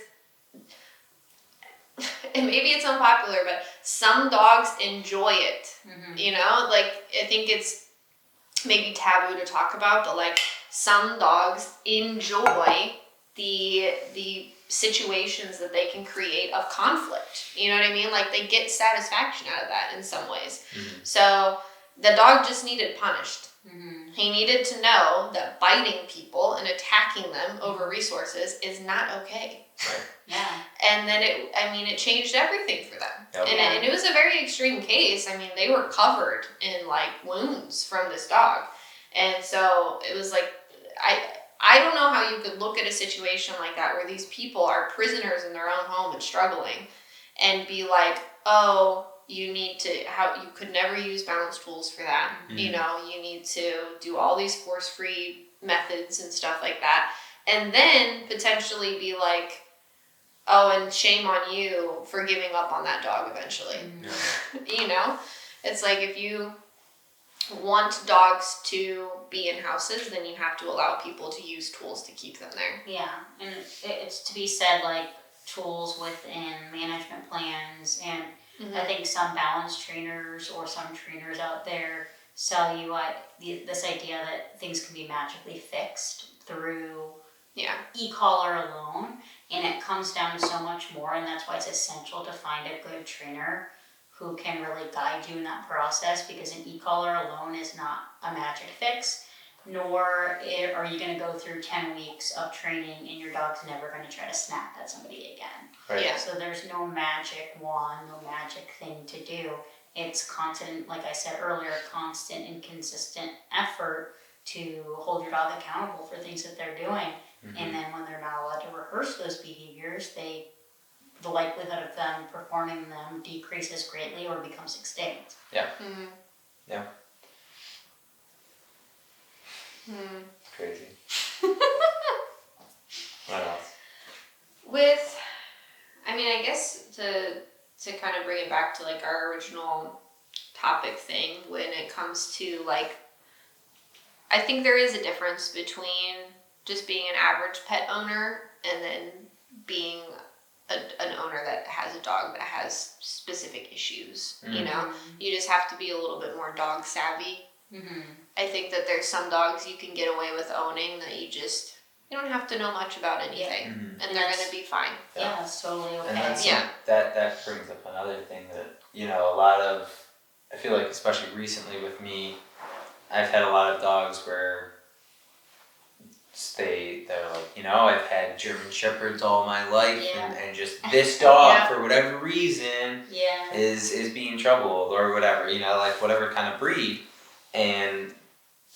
maybe it's unpopular, but some dogs enjoy it. You know, like, I think it's maybe taboo to talk about, but like, some dogs enjoy the situations that they can create of conflict. You know what I mean? Like, they get satisfaction out of that in some ways. So the dog just needed punished. He needed to know that biting people and attacking them over resources is not okay. Right. Yeah. And then it changed everything for them. Yep. And it was a very extreme case. I mean, they were covered in like wounds from this dog. And so it was like, I don't know how you could look at a situation like that where these people are prisoners in their own home and struggling and be like, oh, you could never use balance tools for that. You know, you need to do all these force-free methods and stuff like that. And then potentially be like, oh, and shame on you for giving up on that dog eventually. You know? It's like, if you want dogs to be in houses, then you have to allow people to use tools to keep them there. Yeah, and it's to be said, like, tools within management plans, and I think some balance trainers or some trainers out there sell you this idea that things can be magically fixed through e-collar alone, and it comes down to so much more, and that's why it's essential to find a good trainer who can really guide you in that process, because an e-collar alone is not a magic fix, nor are you going to go through 10 weeks of training and your dog's never going to try to snap at somebody again. Right. Yeah. So there's no magic wand, no magic thing to do. It's constant, like I said earlier, constant and consistent effort to hold your dog accountable for things that they're doing. And then when they're not allowed to rehearse those behaviors, the likelihood of them performing them decreases greatly or becomes extinct. Yeah. Yeah. Crazy. What else? I guess to kind of bring it back to like our original topic thing, when it comes to like, I think there is a difference between just being an average pet owner and then being an owner that has a dog that has specific issues. You know, you just have to be a little bit more dog savvy. I think that there's some dogs you can get away with owning that you don't have to know much about anything, and they're gonna be fine. Yeah, it's totally okay. And that brings up another thing that, you know, I feel like, especially recently with me, I've had a lot of dogs where they're like, you know, I've had German Shepherds all my life, and just this dog for whatever reason is being troubled or whatever, you know, like whatever kind of breed, and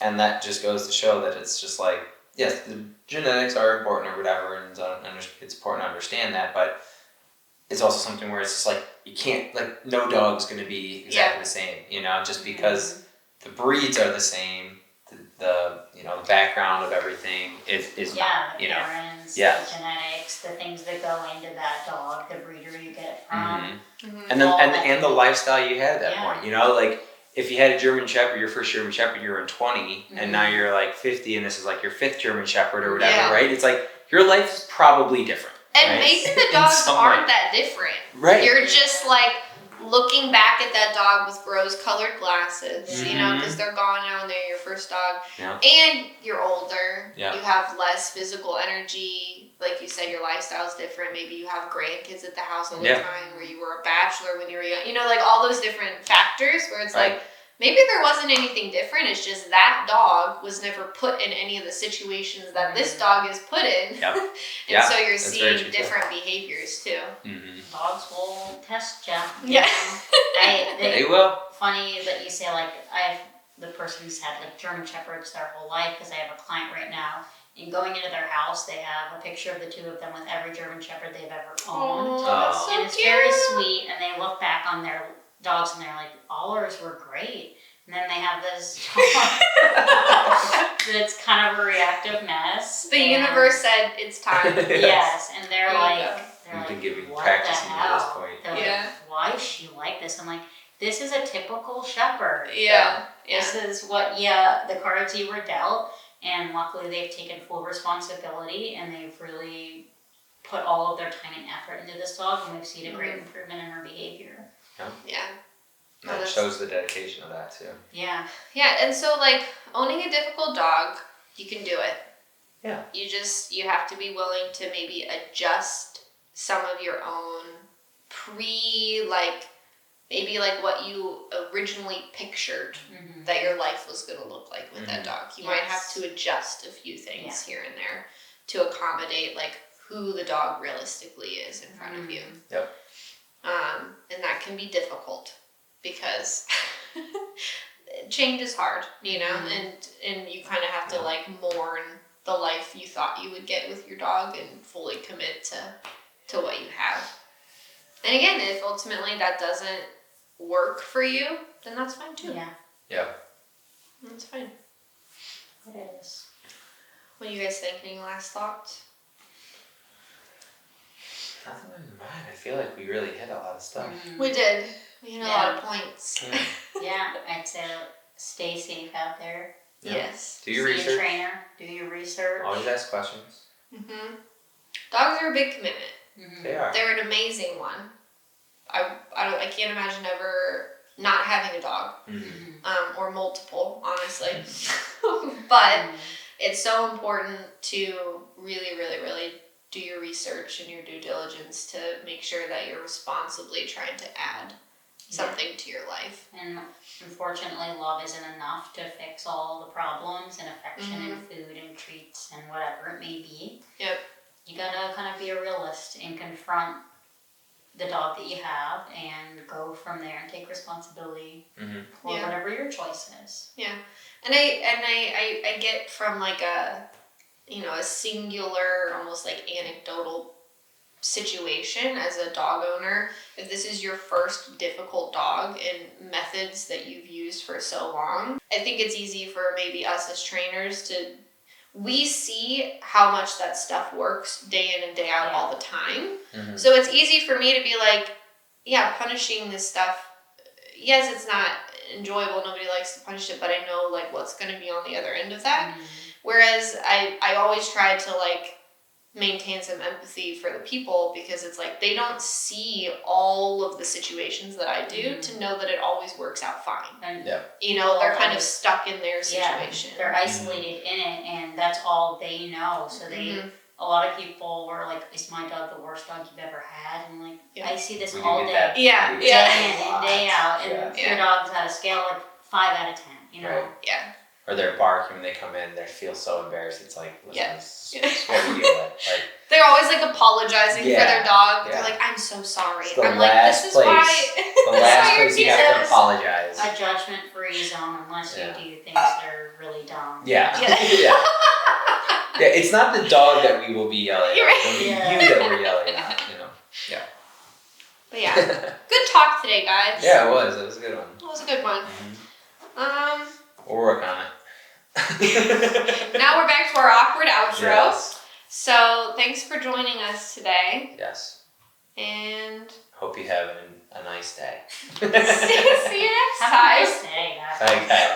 And that just goes to show that it's just like, yes, the genetics are important or whatever, and it's important to understand that, but it's also something where it's just like, you can't, like, no dog's going to be exactly the same, you know, just because the breeds are the same, the you know, the background of everything is not, the you know. parents, Yeah. the genetics, the things that go into that dog, the breeder you get it from. And the lifestyle you had at that point, you know, like, if you had a German Shepherd, your first German Shepherd, you were in 20, and now you're like 50, and this is like your 5th German Shepherd or whatever, right? It's like, your life is probably different. And right? maybe the dogs aren't that different. Right. You're just like looking back at that dog with rose-colored glasses, you know, because they're gone now and they're your first dog. Yeah. And you're older. Yeah. You have less physical energy. Like you said, your lifestyle's different. Maybe you have grandkids at the house all the time, where you were a bachelor when you were young. You know, like all those different factors where it's like, maybe there wasn't anything different. It's just that dog was never put in any of the situations that this dog is put in. Yep. And so you're seeing different behaviors too. Dogs will test you. Yeah. They will. Funny that you say, like, I have the person who's had like German Shepherds their whole life, because I have a client right now, and going into their house, they have a picture of the two of them with every German Shepherd they've ever owned. That's so and it's very sweet, and they look back on their dogs and they're like, all ours were great. And then they have this dog that's kind of a reactive mess. The universe said it's time. Yes, and they're like, We've been giving what practicing the to this hell? point. They're like, why is she like this? I'm like, this is a typical shepherd. Yeah. This is what, the cards you were dealt, and luckily they've taken full responsibility, and they've really put all of their time and effort into this dog, and we've seen a great improvement in her behavior. Yeah. That shows the dedication of that too. Yeah. Yeah, and so like owning a difficult dog, you can do it. Yeah. You have to be willing to maybe adjust some of your own maybe like what you originally pictured that your life was going to look like with that dog. You might have to adjust a few things here and there to accommodate like who the dog realistically is in front of you. Yep. And that can be difficult because change is hard, you know, and you kind of have to like mourn the life you thought you would get with your dog and fully commit to what you have. And again, if ultimately that doesn't work for you, then that's fine too. Yeah. Yeah. That's fine. It is. What do you guys think? Any last thoughts? Nothing in mind. I feel like we really hit a lot of stuff. We did. We hit a lot of points. Yeah, I'd say stay safe out there. Yeah. Yes. Do your See research. a trainer. Do your research. Always ask questions. Dogs are a big commitment. They are. They're an amazing one. I can't imagine ever not having a dog, or multiple, honestly. But it's so important to really, really, really do your research and your due diligence to make sure that you're responsibly trying to add something to your life. And unfortunately, love isn't enough to fix all the problems, and affection and food and treats and whatever it may be. Yep. You gotta kind of be a realist and confront the dog that you have and go from there and take responsibility for whatever your choice is. Yeah. And I get from like a singular, almost like anecdotal situation as a dog owner. If this is your first difficult dog and methods that you've used for so long, I think it's easy for maybe us as trainers we see how much that stuff works day in and day out all the time. So it's easy for me to be like, punishing this stuff, yes, it's not enjoyable. Nobody likes to punish it, but I know like what's going to be on the other end of that. Whereas I always try to like maintain some empathy for the people, because it's like they don't see all of the situations that I do to know that it always works out fine. And they're kind of stuck in their situation. They're isolated in it, and that's all they know. So a lot of people were like, "Is my dog the worst dog you've ever had?" And I'm like, I see this all day, day in and day out, and your dog's at a scale like 5 out of 10. You know. Yeah. Or they're barking when they come in. They feel so embarrassed. It's like, listen, what are you like? They're always like apologizing for their dog. Yeah. They're like, "I'm so sorry." It's the I'm like, "This is place. why." The last place you have to apologize. apologize. A judgment-free zone unless you do things that are really dumb. Yeah. Yeah. Yeah, it's not the dog that we will be yelling at. It'll be you that we're yelling at, you know. Yeah. But yeah. Good talk today, guys. Yeah, it was. It was a good one. It was a good one. We'll work on it. Now we're back to our awkward outro. Yes. So thanks for joining us today. Yes. And hope you have a nice day. see you next time. Have a nice day, guys. Okay.